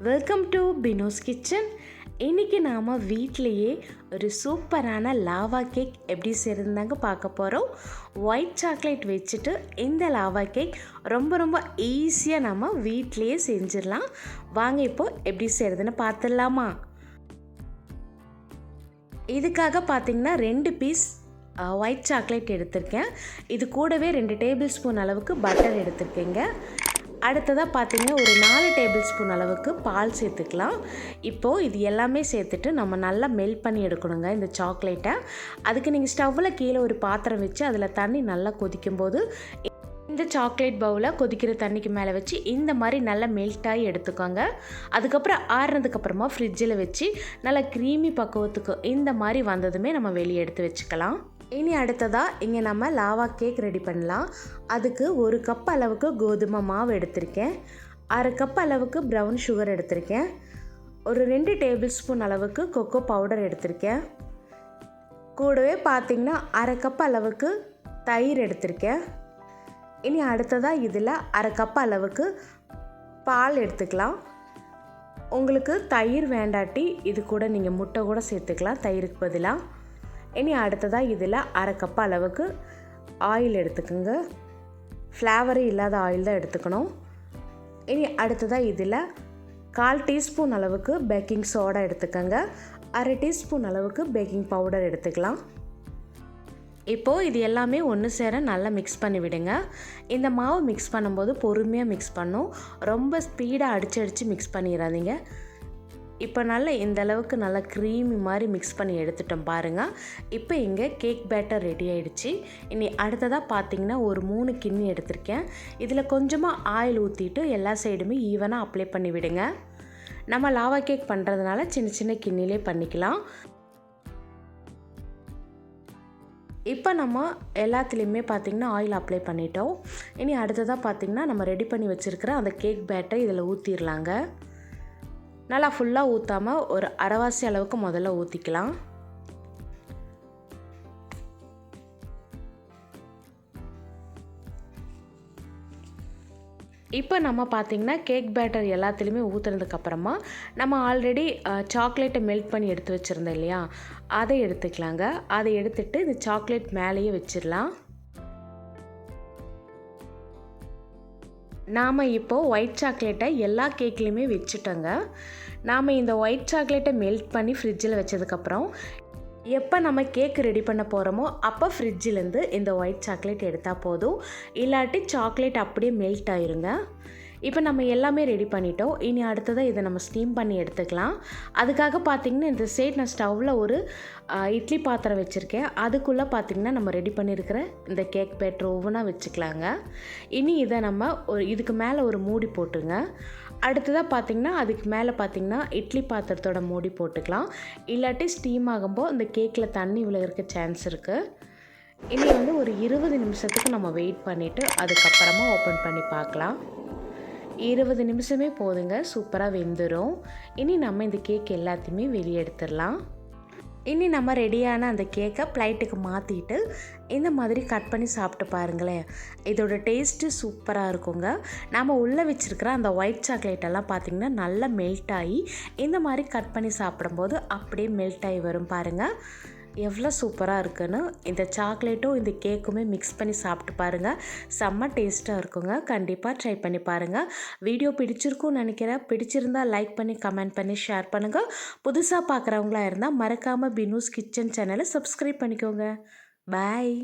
Welcome to பினோஸ் kitchen. இன்றைக்கி நாம் வீட்டிலையே ஒரு சூப்பரான லாவா கேக் எப்படி செய்கிறதுனாங்க பார்க்க போகிறோம். ஒயிட் சாக்லேட் வச்சுட்டு இந்த லாவா கேக் ரொம்ப ஈஸியாக நம்ம வீட்டிலையே செஞ்சிடலாம். வாங்க இப்போது எப்படி செய்கிறதுன்னு பார்த்துடலாமா. இதுக்காக பார்த்திங்கன்னா 2 பீஸ் ஒயிட் சாக்லேட் எடுத்திருக்கேன். இது கூடவே 2 டேபிள் ஸ்பூன் அளவுக்கு பட்டர் எடுத்திருக்கேங்க. அடுத்ததாக பார்த்திங்கன்னா ஒரு 4 டேபிள் ஸ்பூன் அளவுக்கு பால் சேர்த்துக்கலாம். இப்போது இது எல்லாமே சேர்த்துட்டு நம்ம நல்லா மெல்ட் பண்ணி எடுக்கணுங்க இந்த சாக்லேட்டை. அதுக்கு நீங்கள் ஸ்டவ்வில் கீழே ஒரு பாத்திரம் வச்சு அதில் தண்ணி நல்லா கொதிக்கும்போது இந்த சாக்லேட் பவுலை கொதிக்கிற தண்ணிக்கு மேலே வச்சு இந்த மாதிரி நல்லா மெல்ட்டாகி எடுத்துக்கோங்க. அதுக்கப்புறம் ஆறுனதுக்கப்புறமா ஃப்ரிட்ஜில் வச்சு நல்லா க்ரீமி பக்குவத்துக்கு இந்த மாதிரி வந்ததுமே நம்ம வெளியே எடுத்து வச்சுக்கலாம். இனி அடுத்ததாக இங்கே நம்ம லாவா கேக் ரெடி பண்ணலாம். அதுக்கு 1 கப் அளவுக்கு கோதுமை மாவு எடுத்திருக்கேன். 1/2 கப் அளவுக்கு ப்ரௌன் சுகர் எடுத்திருக்கேன். ஒரு 2 டேபிள் ஸ்பூன் அளவுக்கு கொக்கோ பவுடர் எடுத்திருக்கேன். கூடவே பார்த்திங்கன்னா 1/2 கப் அளவுக்கு தயிர் எடுத்திருக்கேன். இனி அடுத்ததாக இதில் 1/2 கப் அளவுக்கு பால் எடுத்துக்கலாம். உங்களுக்கு தயிர் வேண்டாட்டி இது கூட நீங்கள் முட்டை கூட சேர்த்துக்கலாம் தயிருக்கு பதிலாக. இனி அடுத்ததாக இதில் 1/2 கப் அளவுக்கு ஆயில் எடுத்துக்கோங்க. ஃப்ளேவரே இல்லாத ஆயில் தான் எடுத்துக்கணும். இனி அடுத்ததாக இதில் 1/4 டீஸ்பூன் அளவுக்கு பேக்கிங் சோடா எடுத்துக்கோங்க. 1/2 டீஸ்பூன் அளவுக்கு பேக்கிங் பவுடர் எடுத்துக்கலாம். இப்போது இது எல்லாமே ஒன்று சேர நல்லா மிக்ஸ் பண்ணி விடுங்க. இந்த மாவு மிக்ஸ் பண்ணும்போது பொறுமையாக மிக்ஸ் பண்ணும். ரொம்ப ஸ்பீடாக அடித்து மிக்ஸ் பண்ணிடாதீங்க. இப்போ நல்லா இந்த அளவுக்கு நல்லா க்ரீமி மாதிரி மிக்ஸ் பண்ணி எடுத்துட்டோம் பாருங்கள். இப்போ இங்கே கேக் பேட்டர் ரெடி ஆகிடுச்சு. இனி அடுத்ததாக பார்த்திங்கன்னா ஒரு 3 கிண்ணி எடுத்திருக்கேன். இதில் கொஞ்சமாக ஆயில் ஊற்றிட்டு எல்லா சைடுமே ஈவனாக அப்ளை பண்ணி விடுங்க. நம்ம லாவா கேக் பண்ணுறதுனால சின்ன கிண்ணிலே பண்ணிக்கலாம். இப்போ நம்ம எல்லாத்துலேயுமே பார்த்திங்கன்னா ஆயில் அப்ளை பண்ணிட்டோம். இனி அடுத்ததாக பார்த்திங்கன்னா நம்ம ரெடி பண்ணி வச்சுருக்கிற அந்த கேக் பேட்டர் இதில் ஊற்றிடலாங்க. நல்லா ஃபுல்லாக ஊற்றாமல் ஒரு அரைவாசி அளவுக்கு முதல்ல ஊற்றிக்கலாம். இப்போ நம்ம பார்த்திங்கன்னா கேக் பேட்டர் எல்லாத்துலேயுமே ஊற்றுனதுக்கப்புறமா நம்ம ஆல்ரெடி சாக்லேட்டை மெல்ட் பண்ணி எடுத்து வச்சுருந்தோம் இல்லையா, அதை எடுத்துக்கலாங்க. அதை எடுத்துகிட்டு இந்த சாக்லேட் மேலேயே வச்சிடலாம். நாம் இப்போது ஒயிட் சாக்லேட்டை எல்லா கேக்லேயுமே வச்சுட்டோங்க. நாம் இந்த ஒயிட் சாக்லேட்டை மெல்ட் பண்ணி ஃப்ரிட்ஜில் வச்சதுக்கப்புறம் எப்போ நம்ம கேக் ரெடி பண்ண போகிறோமோ அப்போ ஃப்ரிட்ஜிலேருந்து இந்த ஒயிட் சாக்லேட் எடுத்தால் போதும். இல்லாட்டி சாக்லேட் அப்படியே மெல்ட் ஆயிருங்க. இப்போ நம்ம எல்லாமே ரெடி பண்ணிட்டோம். இனி அடுத்ததாக இதை நம்ம ஸ்டீம் பண்ணி எடுத்துக்கலாம். அதுக்காக பார்த்திங்கன்னா இந்த சைட் நான் ஸ்டவ்வில் ஒரு இட்லி பாத்திரம் வச்சுருக்கேன். அதுக்குள்ளே பார்த்திங்கன்னா நம்ம ரெடி பண்ணியிருக்கிற இந்த கேக் பேட்டர் ஓவனாக வச்சுக்கலாங்க. இனி இதை நம்ம இதுக்கு மேலே ஒரு மூடி போட்டுங்க. அடுத்ததாக பார்த்திங்கன்னா அதுக்கு மேலே பார்த்திங்கன்னா இட்லி பாத்திரத்தோட மூடி போட்டுக்கலாம். இல்லாட்டி ஸ்டீம் ஆகும்போது இந்த கேக்கில் தண்ணி விழுகிறதுக்கு சான்ஸ் இருக்குது. இனி ஒரு 20 நிமிஷத்துக்கு நம்ம வெயிட் பண்ணிவிட்டு அதுக்கப்புறமா ஓப்பன் பண்ணி பார்க்கலாம். 20 நிமிஷமே போதுங்க, சூப்பராக வெந்துடும். இனி நம்ம இந்த கேக் எல்லாத்தையுமே வெளியே எடுத்துடலாம். இனி நம்ம ரெடியான அந்த கேக்கை ப்ளைட்டுக்கு மாற்றிட்டு இந்த மாதிரி கட் பண்ணி சாப்பிட்டு பாருங்களேன். இதோட டேஸ்ட்டு சூப்பராக இருக்குங்க. நம்ம உள்ளே வச்சுருக்கிற அந்த ஒயிட் சாக்லேட்டெல்லாம் பார்த்திங்கன்னா நல்லா மெல்ட் ஆகி இந்த மாதிரி கட் பண்ணி சாப்பிடும்போது அப்படியே மெல்ட் ஆகி வரும் பாருங்கள். எவ்வளோ சூப்பராக இருக்குன்னு. இந்த சாக்லேட்டும் இந்த கேக்குமே மிக்ஸ் பண்ணி சாப்பிட்டு பாருங்கள். செம்ம டேஸ்ட்டாக இருக்குங்க. கண்டிப்பாக ட்ரை பண்ணி பாருங்கள். வீடியோ பிடிச்சிருக்கும்னு நினைக்கிறேன். பிடிச்சிருந்தால் லைக் பண்ணி கமெண்ட் பண்ணி ஷேர் பண்ணுங்கள். புதுசாக பார்க்குறவங்களா இருந்தால் மறக்காமல் பினோஸ் கிச்சன் சேனலை சப்ஸ்கிரைப் பண்ணிக்கோங்க. பாய்.